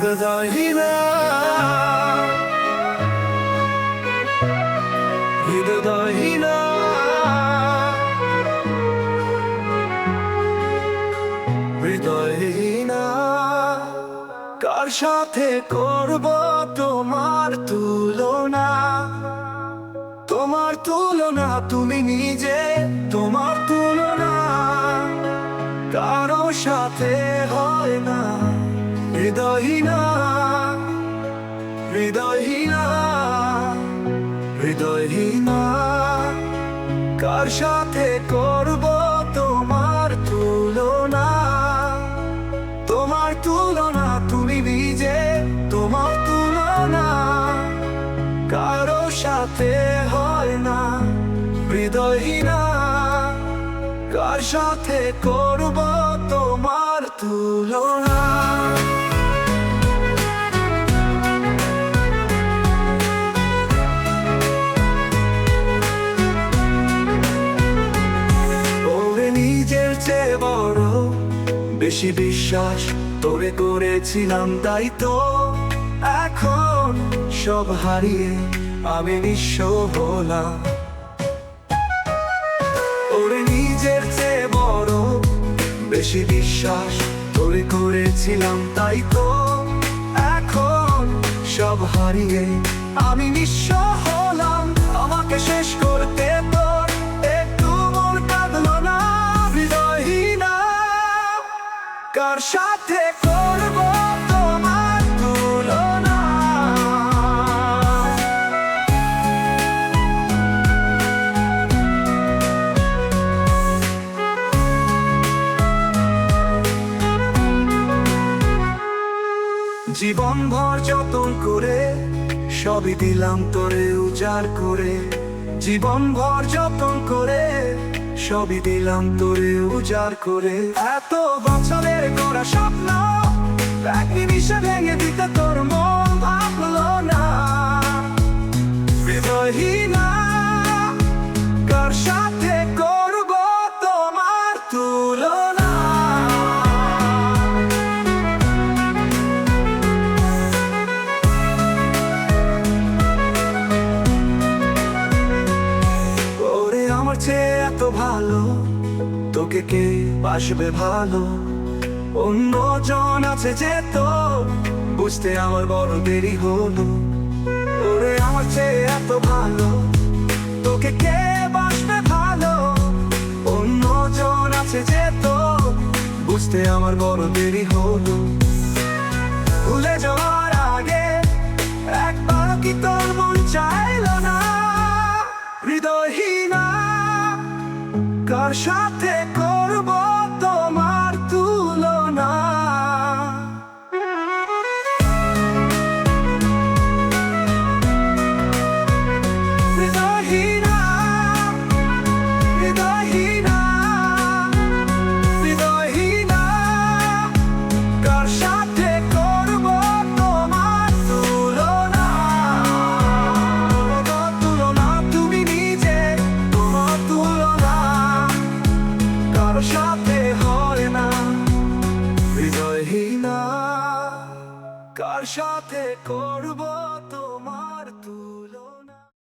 হৃদয়হীনা হৃদয়হীনা হৃদয়হীনা কার সাথে করব তোমার তুলনা? তোমার তুলনা তুমি নিজে, তোমার তুলনা কারো সাথে হয় না। হৃদয়হীনা হৃদয়হীনা হৃদয়হীনা কার সাথে করব তোমার তুলনা? তোমার তুলনা তুমি নিজে, তোমার তুলনা কারো সাথে হয় না। হৃদয়হীনা কার সাথে করব তোমার তুলনা? ওরে নিজের চেয়ে বড় বেশি বিশ্বাস তোরে করেছিলাম, তাই তো এখন সব হারিয়ে আমি নিঃস্ব হলাম। ওরে নিজের চেয়ে বড় বেশি বিশ্বাস তোরে করেছিলাম, তাই তো এখন সব হারিয়ে আমি নিঃস্ব হলাম। আমাকে শেষ করতে তোর একটু মন কাঁদলো না? হৃদয়হীনা কার সাথে করব তোমার তুলনা? জীবন ভর যতন করে সবই দিলাম তোরে উজাড় করে। জীবন ভর যতন করে সবই দিলাম তোরে উজাড় করে। এত বছরের করা স্বপ্ন এক নিমিষে ভেঙে দিতে তোর মন ভাবলো না। হৃদয়হীনা কার সাথে করব তোমার তুলনা? ওরে আমার চেয়ে এত ভালো তোকে কে বাসবে ভালো? অন্যজন আছে যে তো বুঝতে আমার বড় দেরি হলো। ওরে আমার চেয়ে এত ভালো তোকে কে বাসবে ভালো? অন্যজন আছে যে তো বুঝতে আমার বড় দেরি হলো। ভুলে যাওয়ার আগে একবার কি তোর মন চাইলো না? হৃদয়হীনা কার সাথে